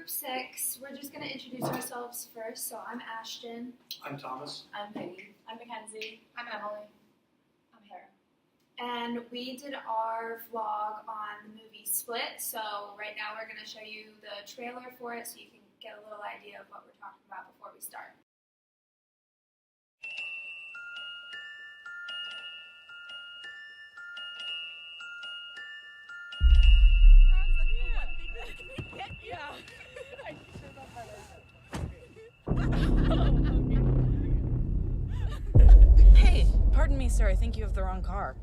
group 6. We're just going to introduce ourselves first. So I'm Ashton. I'm Thomas. I'm Peggy. I'm Mackenzie. I'm Emily. I'm Hera. And we did our vlog on the movie Split. So right now we're going to show you the trailer for it so you can get a little idea of what we're talking about before we start. Hey, pardon me, sir. I think you have the wrong car.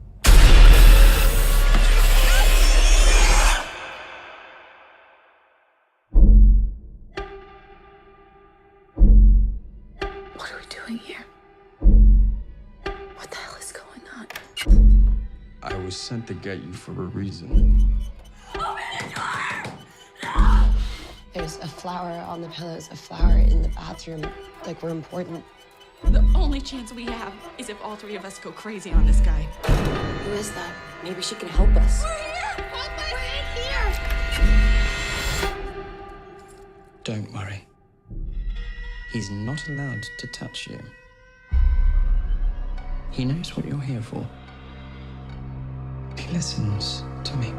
What are we doing here? What the hell is going on? I was sent to get you for a reason. Open the door! No! There's a flower on the pillows, a flower in the bathroom. Like, we're important. The only chance we have is if all three of us go crazy on this guy. Who is that? Maybe she can help us. We're here! We're in here! Don't worry. He's not allowed to touch you. He knows what you're here for. He listens to me.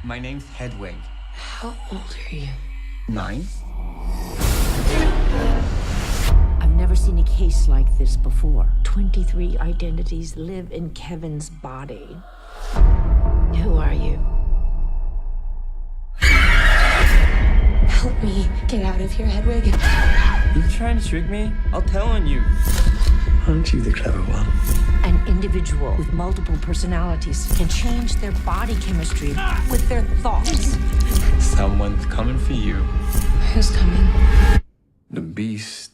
My name's Hedwig. How old are you? 9. I've never seen a case like this before. 23 identities live in Kevin's body. Who are you? Help me get out of here, Hedwig. You trying to trick me? I'll tell on you. Aren't you the clever one? An individual with multiple personalities can change their body chemistry with their thoughts. Someone's coming for you. Who's coming? The beast.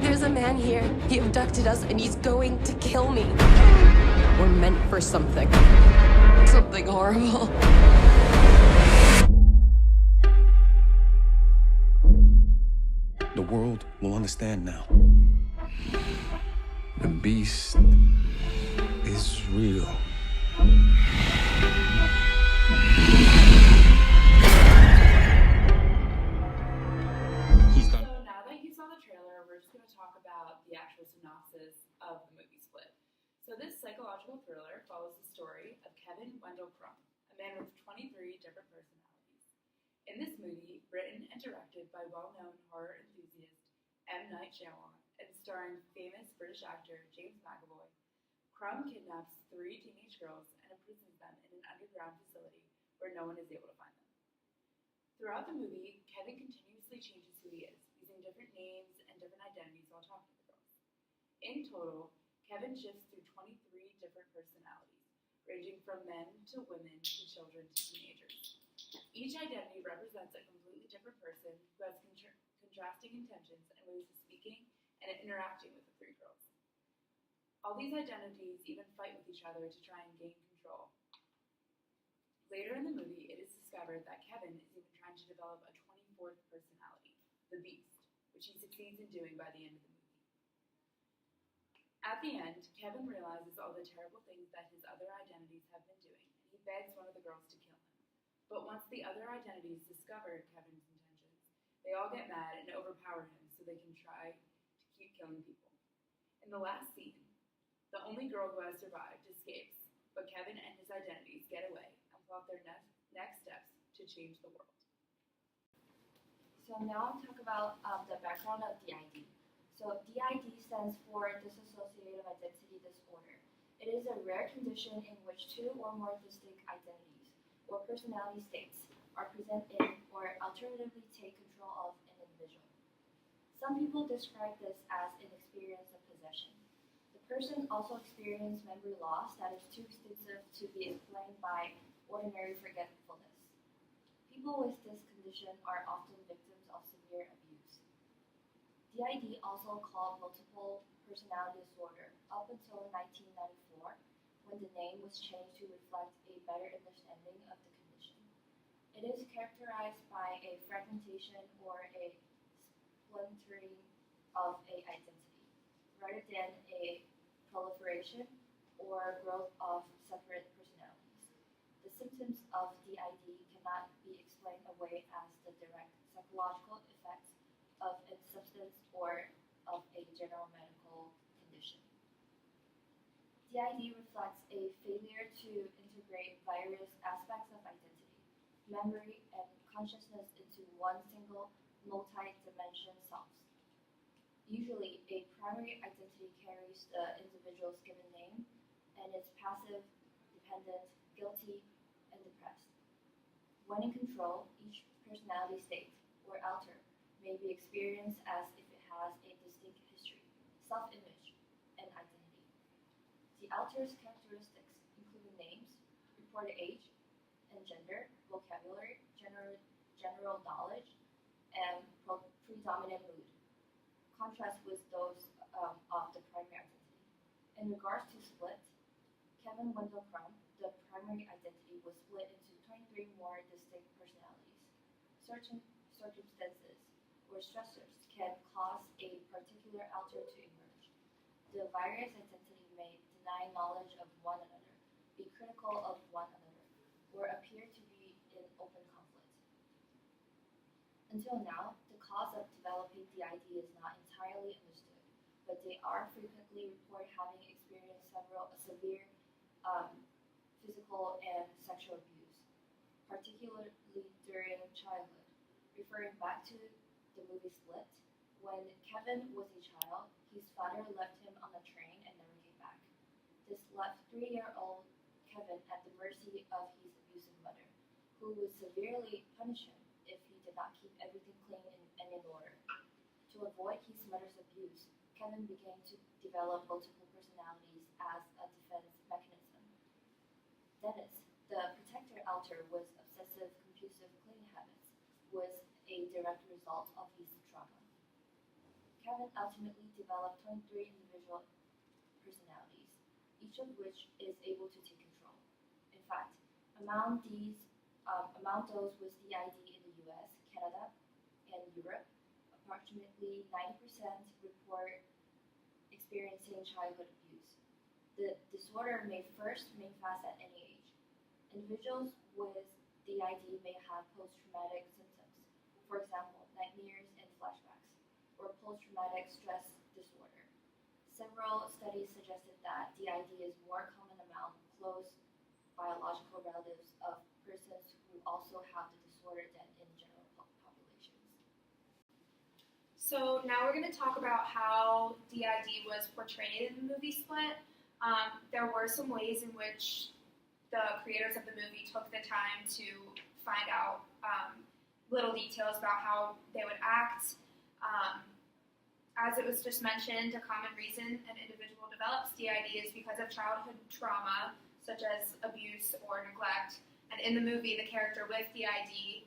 There's a man here. He abducted us and he's going to kill me. We're meant for something. Something horrible. The world will understand now. The beast is real. He's done. So now that you saw the trailer, we're just going to talk about the actual synopsis of the movie Split. So this psychological thriller follows the story of Kevin Wendell Crumb, a man with 23 different personalities. In this movie, written and directed by well-known horror enthusiast M. Night Shyamalan and starring famous British actor James McAvoy, Crumb kidnaps 3 teenage girls and imprisons them in an underground facility where no one is able to find them. Throughout the movie, Kevin continuously changes who he is, using different names and different identities while talking to the girls. In total, Kevin shifts through 23 different personalities, ranging from men to women to children to teenagers. Each identity represents a completely different person who has contrasting intentions and ways of speaking and interacting with the 3 girls. All these identities even fight with each other to try and gain control. Later in the movie, it is discovered that Kevin is even trying to develop a 24th personality, the Beast, which he succeeds in doing by the end of the movie. At the end, Kevin realizes all the terrible things that his other identities have been doing, and he begs one of the girls to kill him. But once the other identities discover Kevin's intentions, they all get mad and overpower him so they can try to keep killing people. In the last scene, the only girl who has survived escapes, but Kevin and his identities get away and plot their next steps to change the world. So now I'll talk about the background of DID. So DID stands for Dissociative Identity Disorder. It is a rare condition in which 2 or more distinct identities or personality states are present in or alternatively take control of an individual. Some people describe this as an experience of possession. The person also experiences memory loss that is too extensive to be explained by ordinary forgetfulness. People with this condition are often victims of severe abuse. DID, also called multiple personality disorder, up until 1994, when the name was changed to reflect a better understanding of the condition. It is characterized by a fragmentation or a splintering of an identity. rather than a proliferation or growth of separate personalities. The symptoms of DID cannot be explained away as the direct psychological effects of a substance or of a general medical condition. DID reflects a failure to integrate various aspects of identity, memory, and consciousness into one single multi-dimension self. Usually, a primary identity carries the individual's given name and is passive, dependent, guilty, and depressed. When in control, each personality state, or alter, may be experienced as if it has a distinct history, self-image, and identity. The alter's characteristics include names, reported age and gender, vocabulary, general knowledge, and predominant mood, contrast with those of the primary identity. In regards to split, Kevin Wendell Crumb, the primary identity, was split into 23 more distinct personalities. Certain circumstances or stressors can cause a particular alter to emerge. The various identity may deny knowledge of one another, be critical of one another, or appear to be in open conflict. Until now, the cause of developing DID is not entirely understood, but they are frequently reported having experienced several severe physical and sexual abuse, particularly during childhood. Referring back to the movie Split, when Kevin was a child, his father left him on a train and never came back. This left 3-year-old Kevin at the mercy of his abusive mother, who would severely punish him if he did not keep everything clean and in order. To avoid his mother's abuse, Kevin began to develop multiple personalities as a defense mechanism. Dennis, the protector alter, was obsessive-compulsive cleaning habits, was a direct result of his trauma. Kevin ultimately developed 23 individual personalities, each of which is able to take control. In fact, among those with DID in the US, Canada, and Europe, approximately 90% report experiencing childhood abuse. The disorder may first manifest at any age. Individuals with DID may have post-traumatic symptoms, for example, nightmares and flashbacks, or post-traumatic stress disorder. Several studies suggested that DID is more common among close biological relatives of persons who also have the disorder than in general populations. So now we're going to talk about how DID was portrayed in the movie Split. There were some ways in which the creators of the movie took the time to find out little details about how they would act. As it was just mentioned, a common reason an individual develops DID is because of childhood trauma, such as abuse or neglect. And in the movie, the character with DID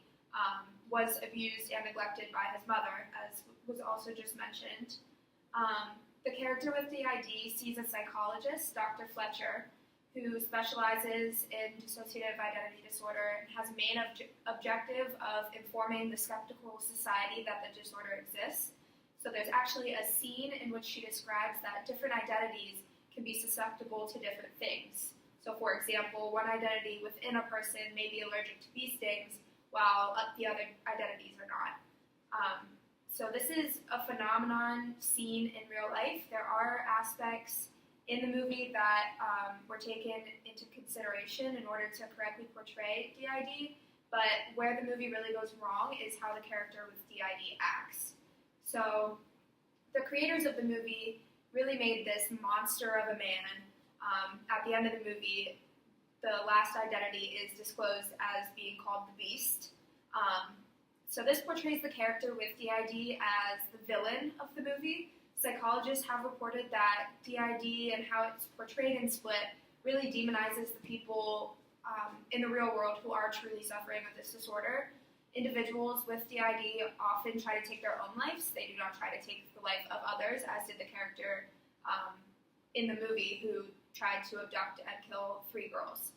was abused and neglected by his mother, as was also just mentioned. The character with DID sees a psychologist, Dr. Fletcher, who specializes in dissociative identity disorder and has a main objective of informing the skeptical society that the disorder exists. So there's actually a scene in which she describes that different identities can be susceptible to different things. So for example, one identity within a person may be allergic to bee stings, while the other identities are not. So this is a phenomenon seen in real life. There are aspects in the movie that were taken into consideration in order to correctly portray DID, but where the movie really goes wrong is how the character with DID acts. So the creators of the movie really made this monster of a man. At the end of the movie, the last identity is disclosed as being called the Beast. So this portrays the character with DID as the villain of the movie. Psychologists have reported that DID and how it's portrayed in Split really demonizes the people in the real world who are truly suffering with this disorder. Individuals with DID often try to take their own lives. They do not try to take the life of others, as did the character in the movie who tried to abduct and kill 3 girls.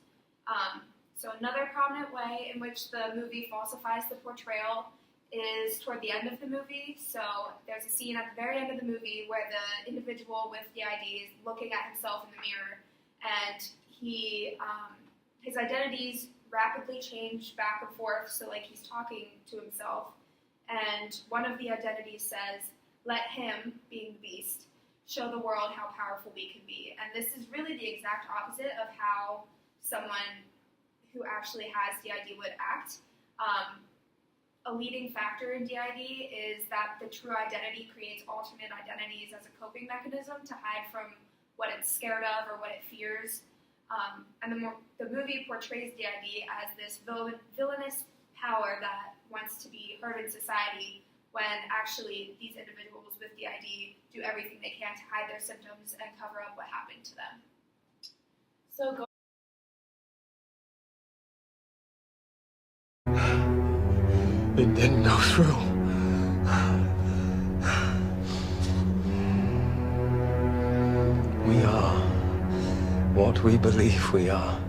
So another prominent way in which the movie falsifies the portrayal is toward the end of the movie. So there's a scene at the very end of the movie where the individual with DID is looking at himself in the mirror, and his identities rapidly change back and forth. So like he's talking to himself, and one of the identities says, "Let him," being the beast, "show the world how powerful we can be." And this is really the exact opposite of how someone who actually has DID would act. A leading factor in DID is that the true identity creates alternate identities as a coping mechanism to hide from what it's scared of or what it fears. And the movie portrays DID as this villainous power that wants to be heard in society, when actually these individuals with DID do everything they can to hide their symptoms and cover up what happened to them. So It didn't go through. We are what we believe we are.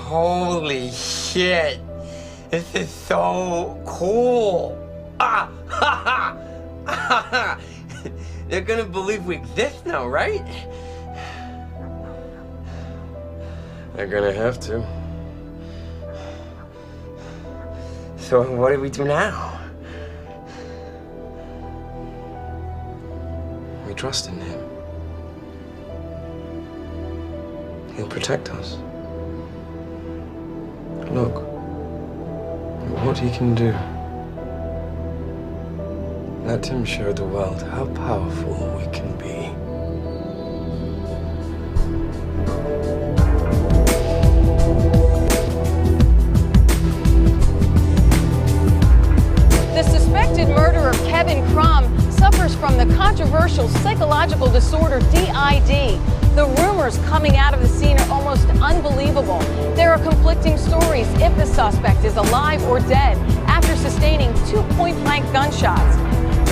Holy shit. This is so cool. They're gonna believe we exist now, right? They're gonna have to. So what do we do now? We trust in him. He'll protect us. Look at what he can do. Let him show the world how powerful we can be. The suspected murderer Kevin Crumb suffers from the controversial psychological disorder DID. The rumors coming out of the scene are almost unbelievable. There are conflicting stories if the suspect is alive or dead after sustaining 2 point-blank gunshots.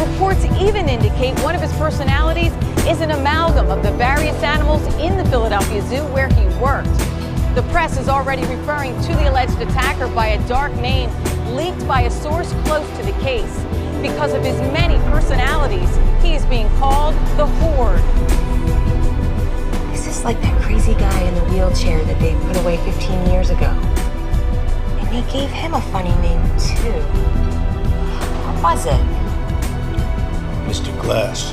Reports even indicate one of his personalities is an amalgam of the various animals in the Philadelphia Zoo where he worked. The press is already referring to the alleged attacker by a dark name leaked by a source close to the case. Because of his many personalities, he is being called the Horde. This is like that crazy guy in the wheelchair that they put away 15 years ago. And they gave him a funny name, too. What was it? Mr. Glass.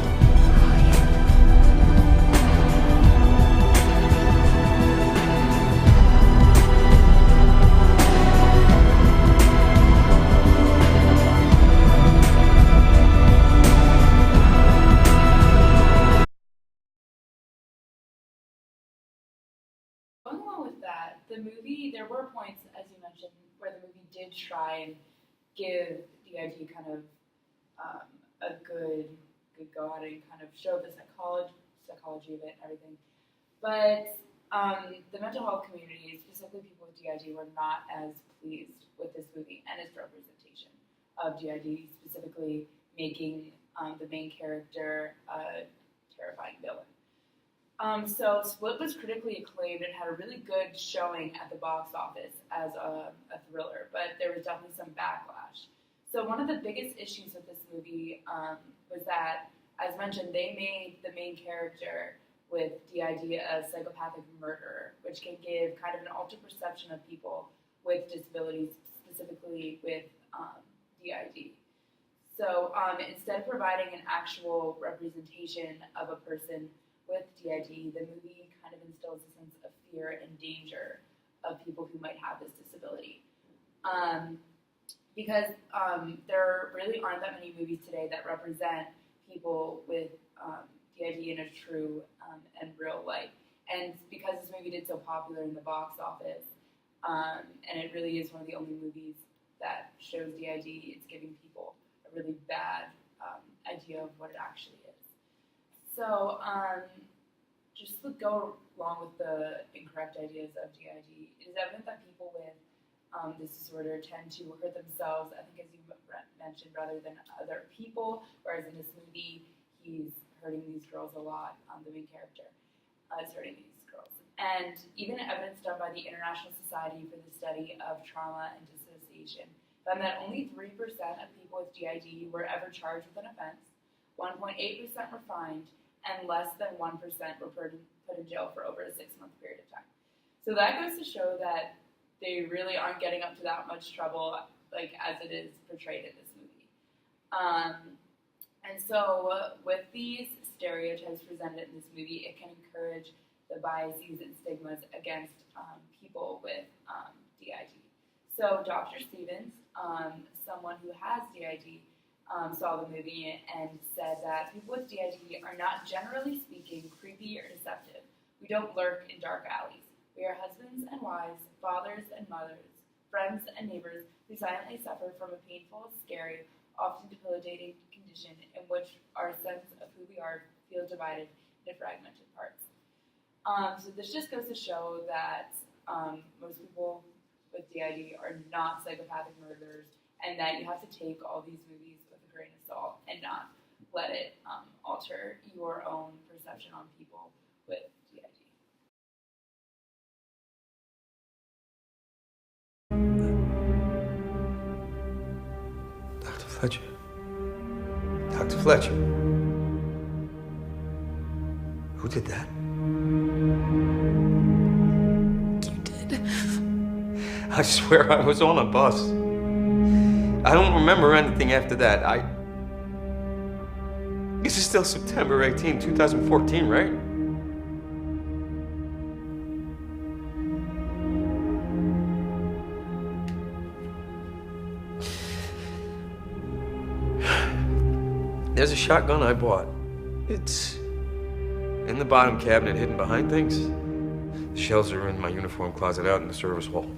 going along with that, the movie, there were points, as you mentioned, where the movie did try and give DID kind of a good go at it and kind of show the psychology of it and everything. But the mental health community, specifically people with DID, were not as pleased with this movie and its representation of DID, specifically making the main character a terrifying villain. So Split was critically acclaimed and had a really good showing at the box office as a thriller, but there was definitely some backlash. So one of the biggest issues with this movie was that, as mentioned, they made the main character with DID a psychopathic murderer, which can give kind of an altered perception of people with disabilities, specifically with DID. So instead of providing an actual representation of a person with DID, the movie kind of instills a sense of fear and danger of people who might have this disability. Because there really aren't that many movies today that represent people with DID in a true and real light. And because this movie did so popular in the box office, and it really is one of the only movies that shows DID, it's giving people a really bad idea of what it actually is. So just to go along with the incorrect ideas of DID, it is evident that people with this disorder tend to hurt themselves, I think as you mentioned, rather than other people, whereas in this movie, he's hurting these girls a lot, the main character is hurting these girls. And even evidence done by the International Society for the Study of Trauma and Dissociation found that only 3% of people with DID were ever charged with an offense, 1.8% were fined, and less than 1% were put in jail for over a 6-month period of time. So that goes to show that they really aren't getting up to that much trouble, like as it is portrayed in this movie. And so with these stereotypes presented in this movie, it can encourage the biases and stigmas against people with DID. So Dr. Stevens, someone who has DID, saw the movie and said that people with DID are not, generally speaking, creepy or deceptive. We don't lurk in dark alleys. We are husbands and wives, fathers and mothers, friends and neighbors who silently suffer from a painful, scary, often debilitating condition in which our sense of who we are feels divided into fragmented parts. So this just goes to show that most people with DID are not psychopathic murderers, and that you have to take all these movies with a grain of salt and not let it alter your own perception on people with DID. Dr. Fletcher. Dr. Fletcher. Who did that? You did. I swear I was on a bus. I don't remember anything after that. This is still September 18, 2014, right? There's a shotgun I bought. It's in the bottom cabinet, hidden behind things. The shells are in my uniform closet out in the service hall.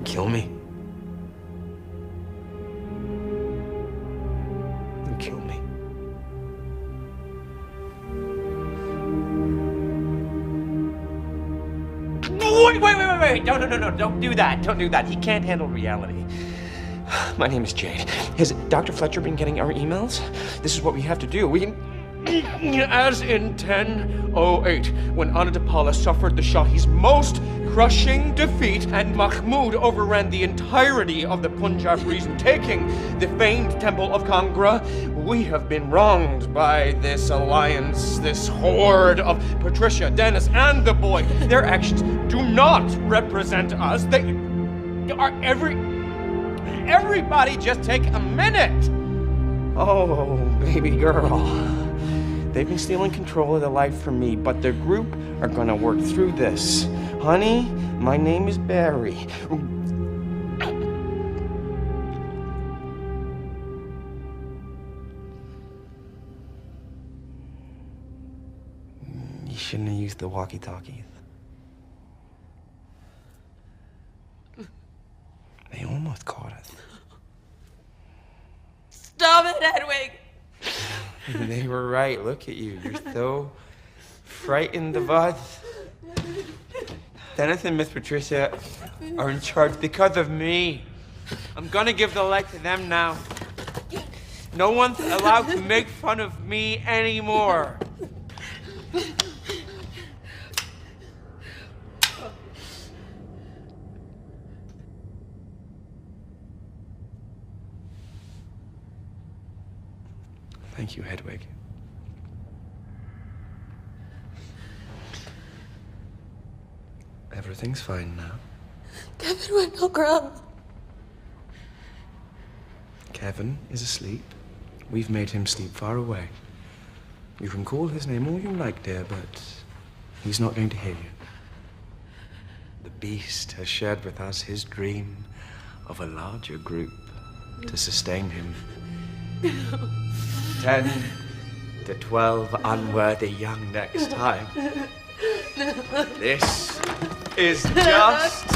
Kill me. Kill me. Wait. No. Don't do that. Don't do that. He can't handle reality. My name is Jade. Has Dr. Fletcher been getting our emails? This is what we have to do. We can... As in 1008, when Anandapala suffered the Shahi's most crushing defeat and Mahmud overran the entirety of the Punjab region, taking the famed temple of Kangra, we have been wronged by this alliance, this horde of Patricia, Dennis, and the boy. Their actions do not represent us. They are everybody just take a minute. Oh, baby girl. They've been stealing control of their life from me, but their group are gonna work through this. Honey, my name is Barry. You shouldn't have used the walkie-talkies. They almost caught us. Stop it, Hedwig! They were right. Look at you. You're so frightened of us. Dennis and Miss Patricia are in charge because of me. I'm gonna give the light to them now. No one's allowed to make fun of me anymore. Thank you, Hedwig. Everything's fine now. Kevin Wendell Crumb. Kevin is asleep. We've made him sleep far away. You can call his name all you like, dear, but he's not going to hear you. The beast has shared with us his dream of a larger group to sustain him. 10 to 12 unworthy young next time. This is just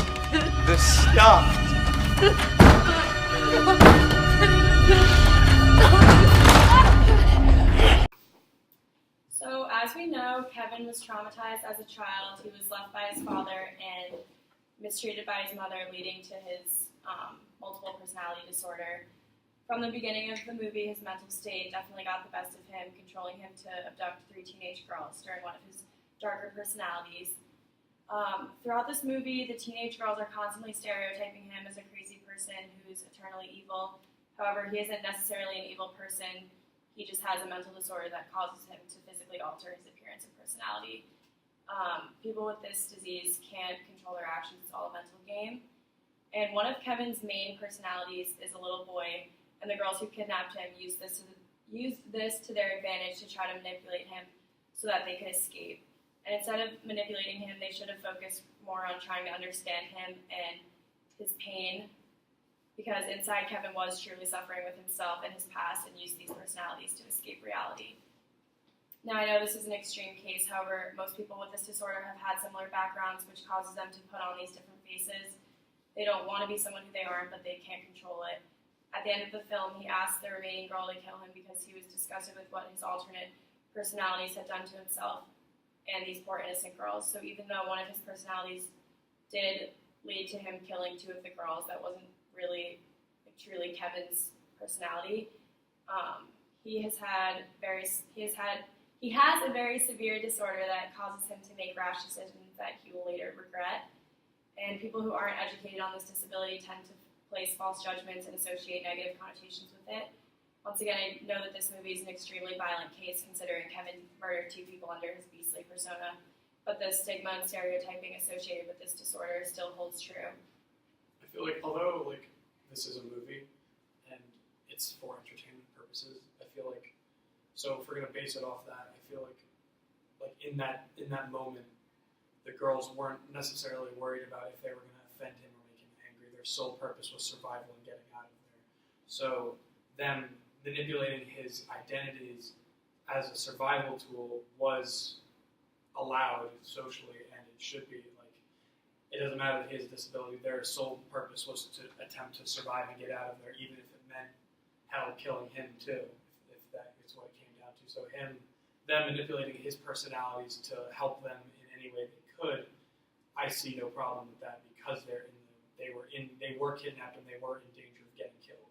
the start. So, as we know, Kevin was traumatized as a child. He was left by his father and mistreated by his mother, leading to his multiple personality disorder. From the beginning of the movie, his mental state definitely got the best of him, controlling him to abduct 3 teenage girls during one of his darker personalities. Throughout this movie, the teenage girls are constantly stereotyping him as a crazy person who's eternally evil. However, he isn't necessarily an evil person. He just has a mental disorder that causes him to physically alter his appearance and personality. People with this disease can't control their actions. It's all a mental game. And one of Kevin's main personalities is a little boy, and the girls who kidnapped him used this to their advantage to try to manipulate him so that they could escape. And instead of manipulating him, they should have focused more on trying to understand him and his pain, because inside Kevin was truly suffering with himself and his past and used these personalities to escape reality. Now, I know this is an extreme case, however, most people with this disorder have had similar backgrounds, which causes them to put on these different faces. They don't want to be someone who they aren't, but they can't control it. At the end of the film, he asked the remaining girl to kill him because he was disgusted with what his alternate personalities had done to himself and these poor innocent girls. So even though one of his personalities did lead to him killing 2 of the girls, that wasn't really truly Kevin's personality. He has a very severe disorder that causes him to make rash decisions that he will later regret. And people who aren't educated on this disability tend to place false judgments and associate negative connotations with it. Once again, I know that this movie is an extremely violent case considering Kevin murdered 2 people under his beastly persona, but the stigma and stereotyping associated with this disorder still holds true. I feel like, although like this is a movie and it's for entertainment purposes, I feel like, so if we're gonna base it off that, I feel like in that moment, the girls weren't necessarily worried about if they were gonna offend him or make him angry. Their sole purpose was survival and getting out of there. So them manipulating his identities as a survival tool was allowed socially, and it should be. Like, it doesn't matter that he has a disability, their sole purpose was to attempt to survive and get out of there, even if it meant hell killing him too, if that is what it came down to. So them manipulating his personalities to help them in any way they could, I see no problem with that, because they were kidnapped and they were in danger of getting killed.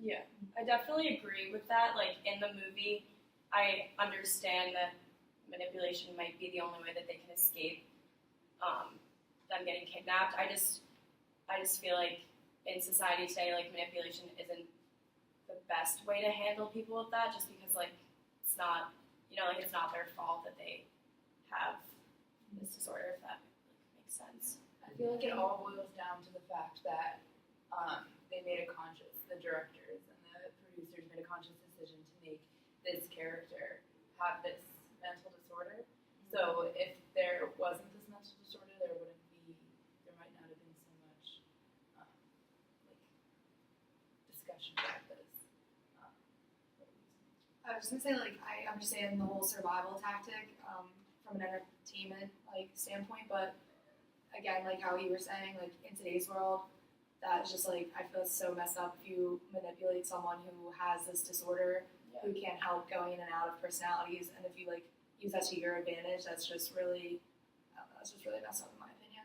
Yeah, I definitely agree with that. Like, in the movie, I understand that manipulation might be the only way that they can escape them getting kidnapped. I just feel like in society today, like, manipulation isn't the best way to handle people with that, just because, like, it's not, it's not their fault that they have this disorder, if that makes sense. I feel like it all boils down to the fact that they made the directors and the producers made a conscious decision to make this character have this mental disorder. So if there wasn't this mental disorder, there might not have been so much discussion about this. I was just gonna say, like, I understand the whole survival tactic from an entertainment standpoint, but again, like how you were saying, like, in today's world, that is just like, I feel it's so messed up if you manipulate someone who has this disorder, who can't help going in and out of personalities, and if you use that to your advantage, that's just really messed up in my opinion.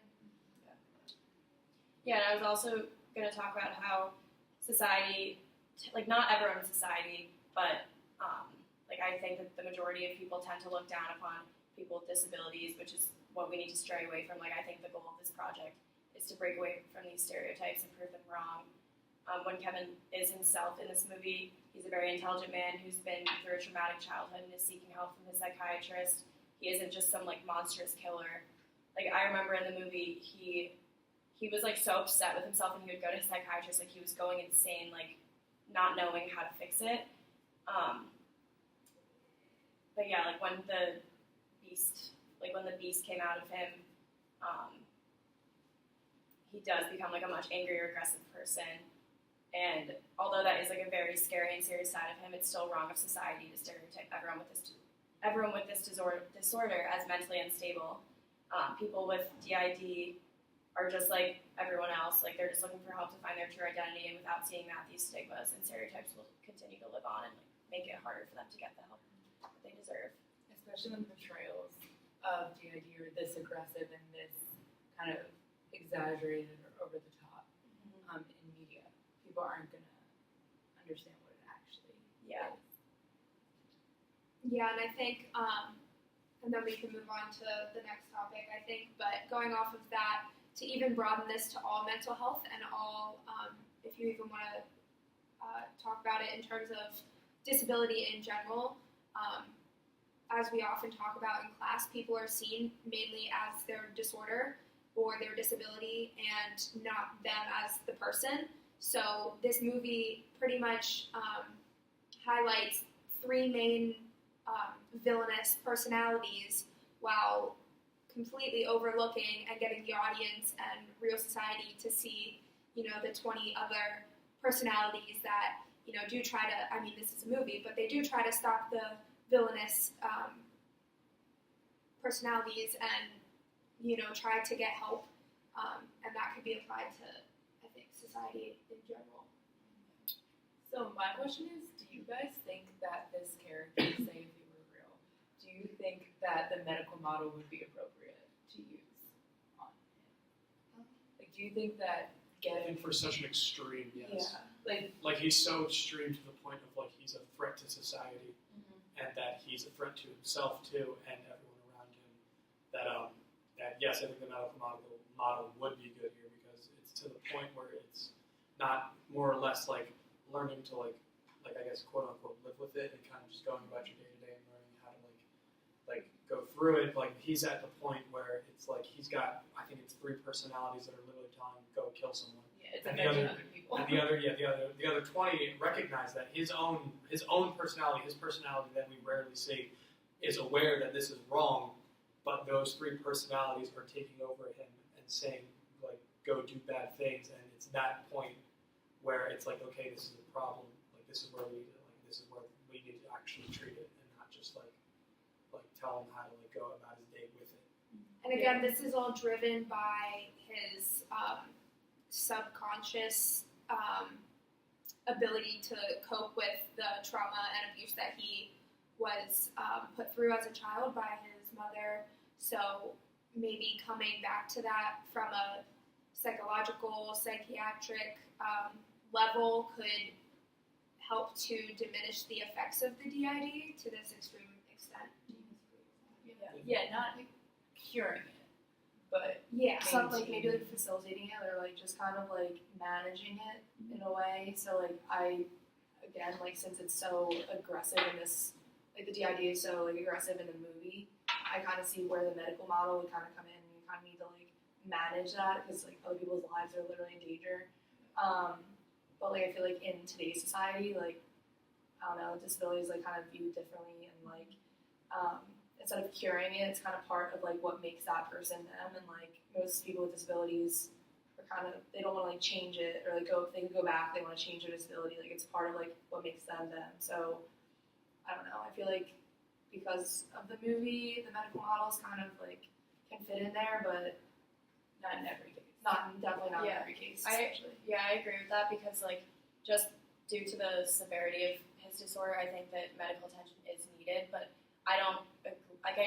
Yeah, and I was also going to talk about how society, not everyone in society, but I think that the majority of people tend to look down upon people with disabilities, which is what we need to stray away from. I think the goal of this project is to break away from these stereotypes and prove them wrong. When Kevin is himself in this movie, he's a very intelligent man who's been through a traumatic childhood and is seeking help from his psychiatrist. He isn't just some monstrous killer. I remember in the movie, he was so upset with himself, and he would go to his psychiatrist he was going insane, not knowing how to fix it. But yeah, when the beast came out of him, he does become a much angrier, aggressive person. And although that is a very scary and serious side of him, it's still wrong of society to stereotype everyone with this disorder as mentally unstable. People with DID are just like everyone else. They're just looking for help to find their true identity, and without seeing that, these stigmas and stereotypes will continue to live on and make it harder for them to get the help that they deserve. Especially when portrayals of DID are this aggressive and this kind of exaggerated or over the top in media. People aren't going to understand what it actually Yeah. is. Yeah, and I think, and then we can move on to the next topic, I think, but going off of that, to even broaden this to all mental health and all, if you even want to talk about it in terms of disability in general, as we often talk about in class, people are seen mainly as their disorder or their disability and not them as the person. So this movie pretty much highlights three main villainous personalities while completely overlooking and getting the audience and real society to see, you know, the 20 other personalities that, you know, do try to, I mean, this is a movie, but they do try to stop the villainous personalities and, you know, try to get help. And that could be applied to, I think, society in general. So my question is, do you guys think that this character, say if he were real, do you think that the medical model would be appropriate to use on him? Like, do you think that I think for such an extreme, yes. Yeah. Like he's so extreme to the point of like he's a threat to society, and that he's a threat to himself too, and everyone around him. That yes, I think the medical model would be good here because it's to the point where it's not more or less like learning to like I guess quote unquote live with it and kind of just going about your day to day and learning how to like go through it. Like he's at the point where it's like he's got, I think it's 3 personalities that are literally telling him go kill someone. Yeah, it's And affecting other people. the other 20 recognize that his own personality, his personality that we rarely see, is aware that this is wrong, but those 3 personalities are taking over him and saying like go do bad things, and it's that point where it's like, okay, this is a problem. Like this is where we need to, like this is where we need to actually treat it and not just like tell him how to like go about his day with it. And again, this is all driven by his subconscious ability to cope with the trauma and abuse that he was put through as a child by his mother. So maybe coming back to that from a psychological, psychiatric level could help to diminish the effects of the DID to this extreme extent. Yeah, not curing it, but yeah, some like maybe like facilitating it or like just kind of like managing it in a way. So like again like since it's so aggressive in this, like the DID is so like aggressive in the movie, I kind of see where the medical model would kind of come in, and you kind of need to like manage that because like other people's lives are literally in danger. But like I feel like in today's society, like I don't know, disability is like kind of viewed differently, and like instead of curing it, it's kind of part of like what makes that person them. And like most people with disabilities are kind of, they don't want to like change it or like if they can go back, they want to change their disability. Like it's part of like what makes them them. So I don't know. I feel like because of the movie, the medical models kind of like can fit in there, but not in every case. Definitely not in every case. I agree with that because like just due to the severity of his disorder, I think that medical attention is needed, but I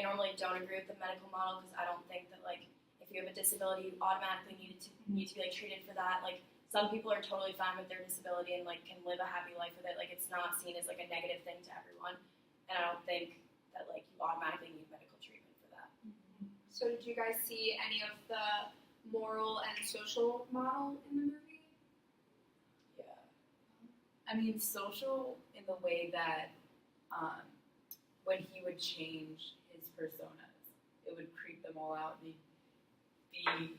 normally don't agree with the medical model because I don't think that like if you have a disability, you automatically need to be like treated for that. Like some people are totally fine with their disability and like can live a happy life with it. Like it's not seen as like a negative thing to everyone, and I don't think that like you automatically need medical treatment for that. So did you guys see any of the moral and social model in the movie? Yeah, I mean social in the way that when he would change his personas, it would creep them all out and be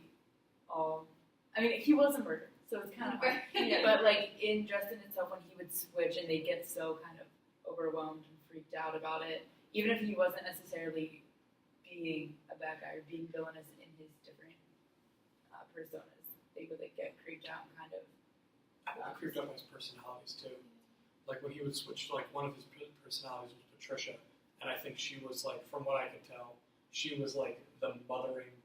all. I mean, he was a murderer, so it's kind of hard. But like in Justin itself, when he would switch and they get so kind of overwhelmed and freaked out about it, even if he wasn't necessarily being a bad guy or being villainous in his different personas, they would like get creeped out and kind of. I got creeped out by his personalities too. Like when he would switch, like one of his personalities was Patricia, and I think she was like, from what I could tell, she was like the mothering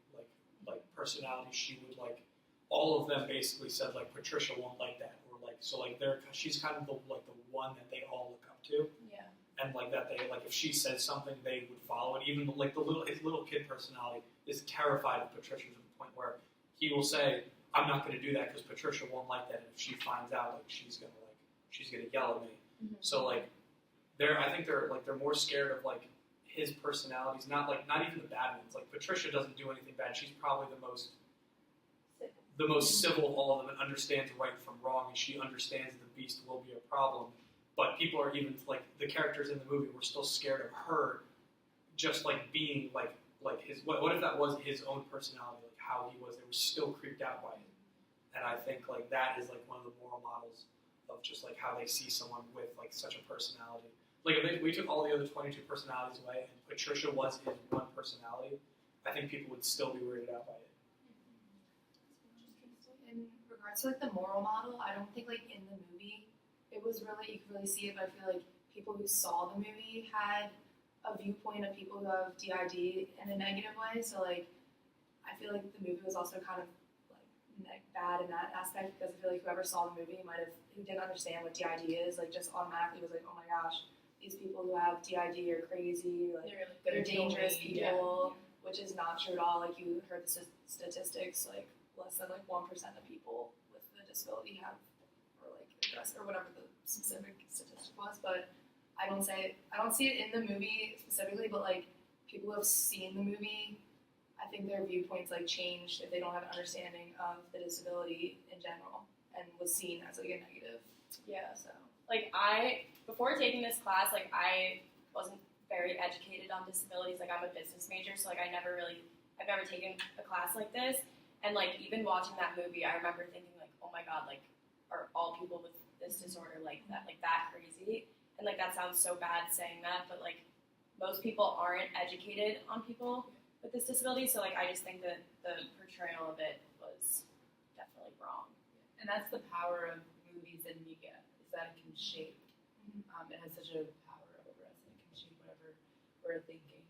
like personality. She would like all of them basically said like Patricia won't like that, or like so like she's kind of the one that they all look up to. Yeah. And like that they like if she says something they would follow it. Even like his little kid personality is terrified of Patricia to the point where he will say, I'm not going to do that because Patricia won't like that, and if she finds out, like she's going to like she's gonna yell at me. So like, I think they're more scared of like his personalities, not even the bad ones. Like Patricia doesn't do anything bad. She's probably the most civil of all of them and understands right from wrong, and she understands the Beast will be a problem. But people are even like the characters in the movie were still scared of her, just like being like his. What if that was his own personality, like how he was? They were still creeped out by it, and I think like that is like one of the moral models of just like how they see someone with like such a personality. Like if we took all the other 22 personalities away and Patricia was his one personality, I think people would still be weirded out by it. In regards to like the moral model, I don't think like in the movie it was really, you could really see it, but I feel like people who saw the movie had a viewpoint of people who have DID in a negative way. So like I feel like the movie was also kind of like bad in that aspect, because I feel like whoever saw the movie who didn't understand what DID is, like just automatically was like, oh my gosh, these people who have DID are crazy, like they're dangerous people, which is not true at all. Like you heard the statistics, like less than like 1% of people with the disability have, or like address, or whatever the specific statistic was. But I don't see it in the movie specifically, but like people who have seen the movie, I think their viewpoints like changed if they don't have an understanding of the disability in general and was seen as like a negative. Yeah. So like before taking this class, like I wasn't very educated on disabilities. Like I'm a business major, so like I've never taken a class like this. And like even watching that movie, I remember thinking like, oh my god, like are all people with this disorder like that crazy? And like that sounds so bad saying that, but like most people aren't educated on people with this disability. So like I just think that the portrayal of it was definitely wrong. And that's the power of movies and media, is that it can shape. It has such a power over us, and it can shape whatever we're thinking.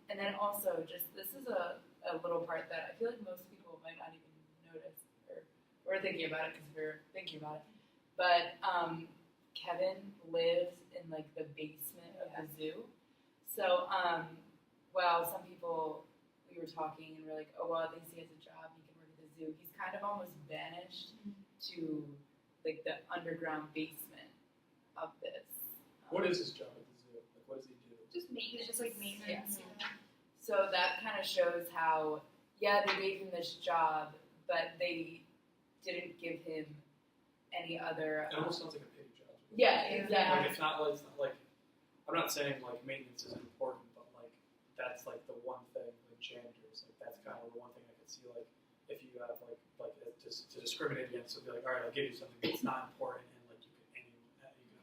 And then also, just this is a little part that I feel like most people might not even notice, or we're thinking about it because we're thinking about it. But Kevin lives in like the basement of the zoo. So while some people, we were talking and we're like, oh well, at least he has a job, he can work at the zoo. He's kind of almost banished to like the underground basement of this. What is his job at the zoo? Like, what does he do? Just maintenance. Just like maintenance. Yeah. So that kind of shows how, they gave him this job, but they didn't give him any other. It almost sounds like a pity job. Yeah, exactly. Like it's not like I'm not saying like maintenance isn't important, but like that's like the one thing, like janitors, like that's kind of the one thing I could see, like if you have like to discriminate against, so be like, all right, I'll give you something that's not important, and like you can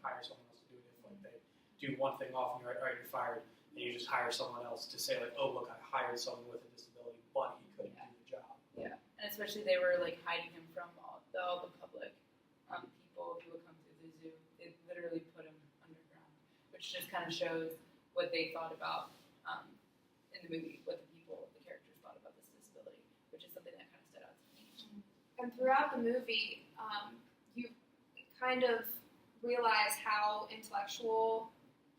hire someone else to do it. If like they do one thing off and you're like, all right, you're fired, and you just hire someone else to say like, oh look, I hired someone with a disability, but he couldn't do the job. Yeah, and especially they were like hiding him from all the public people who would come to the zoo. They literally put him underground, which just kind of shows what they thought about in the movie, what the characters thought about this disability, which is something that kind of stood out to me. And throughout the movie, you kind of realize how intellectual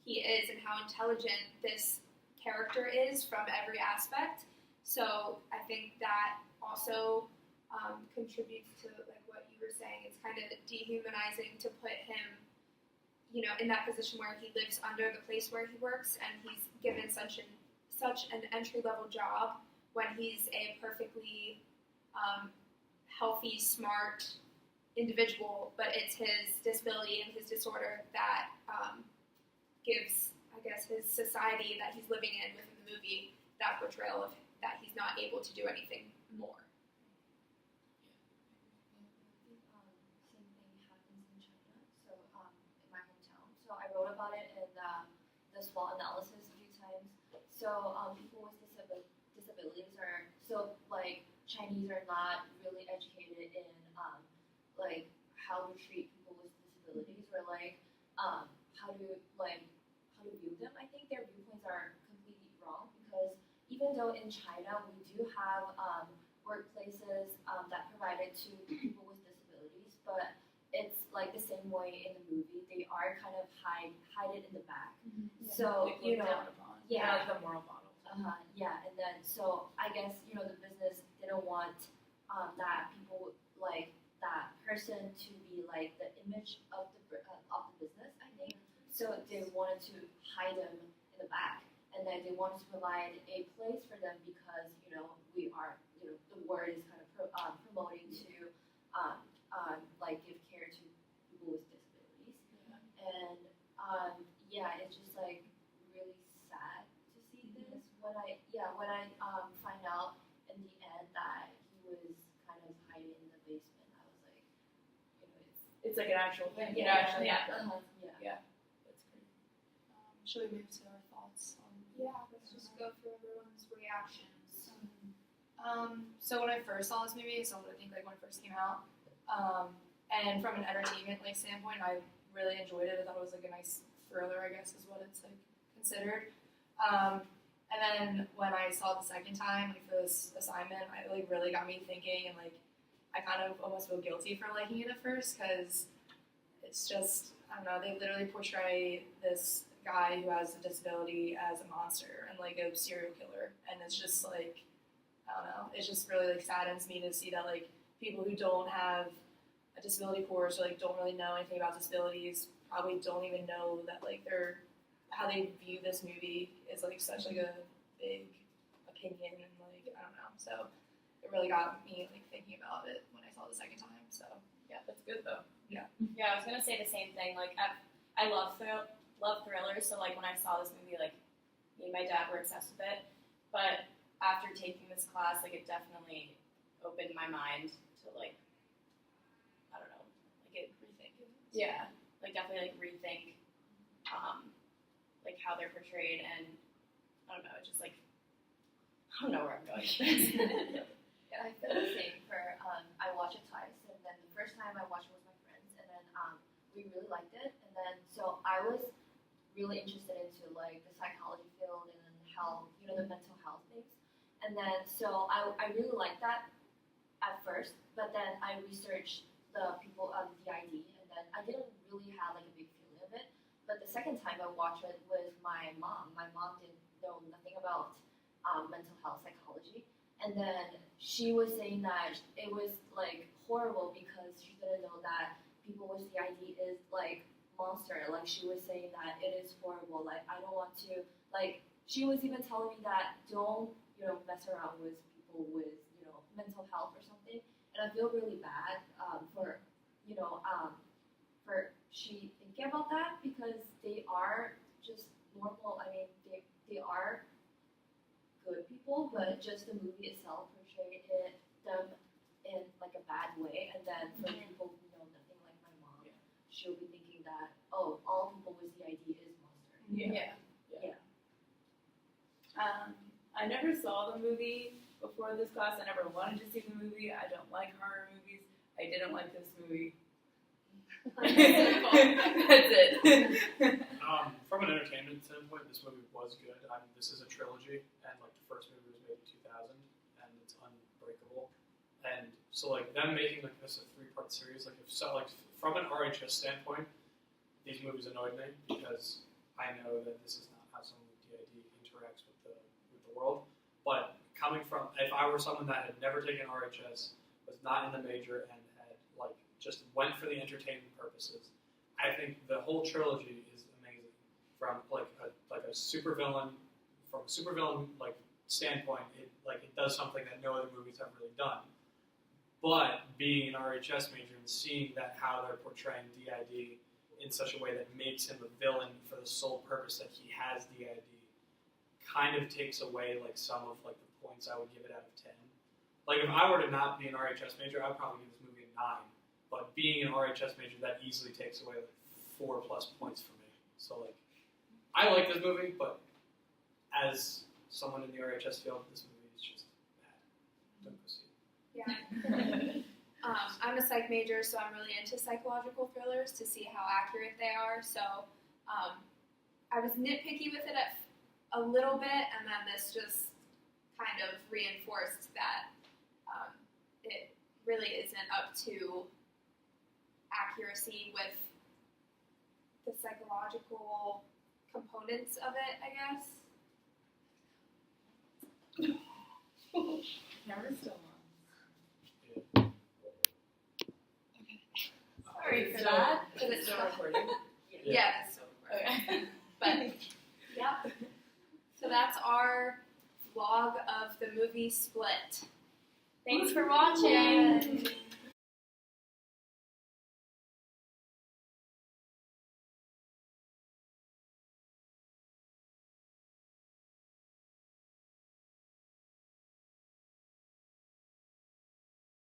he is and how intelligent this character is from every aspect. So I think that also contributes to like what you were saying. It's kind of dehumanizing to put him, in that position where he lives under the place where he works, and he's given such an entry-level job when he's a perfectly healthy, smart individual, but it's his disability and his disorder that gives, I guess, his society that he's living in within the movie that portrayal of that he's not able to do anything more. Same thing happens in China. So in my hometown. So I wrote about it in the SWOT analysis a few times. So people with disabilities are like Chinese are not really educated in like how to treat people with disabilities, or like how to view them. I think their viewpoints are completely wrong, because even though in China we do have workplaces that provided to people with disabilities, but it's like the same way in the movie. They are kind of hide it in the back. Yeah. So like the moral model. Yeah, and then so I guess the business didn't want that people like that person to be like the image of the business, I think. So they wanted to hide them in the back, and then they wanted to provide a place for them because we are the word is kind of promoting to like give care to people with disabilities, and it's just like really sad to see this. When I find out in the end that he was kind of hiding in the basement, I was like, It's like an actual thing. Yeah, It actually happened. Yeah. That's crazy. Should we move to our thoughts on? Yeah, let's just go through everyone's reactions. So when I first saw this movie, so I think like when it first came out, and from an entertainment like standpoint, I really enjoyed it. I thought it was like a nice thriller, I guess is what it's like considered. And then when I saw it the second time, like for this assignment, it like really got me thinking, and like I kind of almost feel guilty for liking it at first because it's just, I don't know, they literally portray this guy who has a disability as a monster and like a serial killer, and it's just like, I don't know, it just really like saddens me to see that like people who don't have a disability course or like don't really know anything about disabilities probably don't even know that like how they view this movie is like such like a big opinion, and like I don't know, so it really got me like thinking about it when I saw it the second time. So Yeah, that's good though. yeah. Yeah, I was gonna say the same thing. Like, I love thrillers, so like when I saw this movie, like me and my dad were obsessed with it. But after taking this class, like it definitely opened my mind to like, I don't know, like it Rethink it. Yeah, like definitely like rethink, like how they're portrayed, and I don't know, it just like I don't know where I'm going. Yeah, I feel the same. I watched it twice, and then the first time I watched it with my friends, and then we really liked it, and then so I was really interested into like the psychology field and then how the mental health things, and then so I really liked that at first, but then I researched the people of DID, and then I didn't really have like a big feeling of it. But the second time I watched it with my mom. My mom didn't know nothing about mental health psychology, and then she was saying that it was like horrible because she didn't know that people with DID is like monster. Like she was saying that it is horrible. Like I don't want to. Like she was even telling me that don't mess around with people with mental health or something. And I feel really bad for she thinking about that because they are just normal. I mean, they are good people, but just the movie itself portrayed them in like a bad way. And then for people who know nothing, like my mom, she'll be thinking that all people with DID is monster. Yeah. I never saw the movie before this class. I never wanted to see the movie. I don't like horror movies. I didn't like this movie. That's it. From an entertainment standpoint, this movie was good. This is a trilogy, and like the first movie was made in 2000, and it's unbreakable. And so like them making like this a 3-part series, like from an RHS standpoint, these movies annoyed me because I know that this is not how someone with DID interacts with the world. But coming from, if I were someone that had never taken RHS, was not in the major, and had like just went for the entertainment purposes, I think the whole trilogy is amazing. From like a supervillain, from a supervillain like standpoint, it does something that no other movies have really done. But being an RHS major and seeing that how they're portraying DID in such a way that makes him a villain for the sole purpose that he has DID, kind of takes away like some of like the points I would give it out of 10. Like if I were to not be an RHS major, I'd probably give this movie a 9. But being an RHS major, that easily takes away like 4+ points for me. So like, I like this movie, but as someone in the RHS field, this movie is just bad. Don't go see it. Yeah. I'm a psych major, so I'm really into psychological thrillers to see how accurate they are. So I was nitpicky with it at a little bit, and then this just kind of reinforced that it really isn't up to accuracy with the psychological components of it, I guess. Camera's still on. movie Split. Thanks for watching.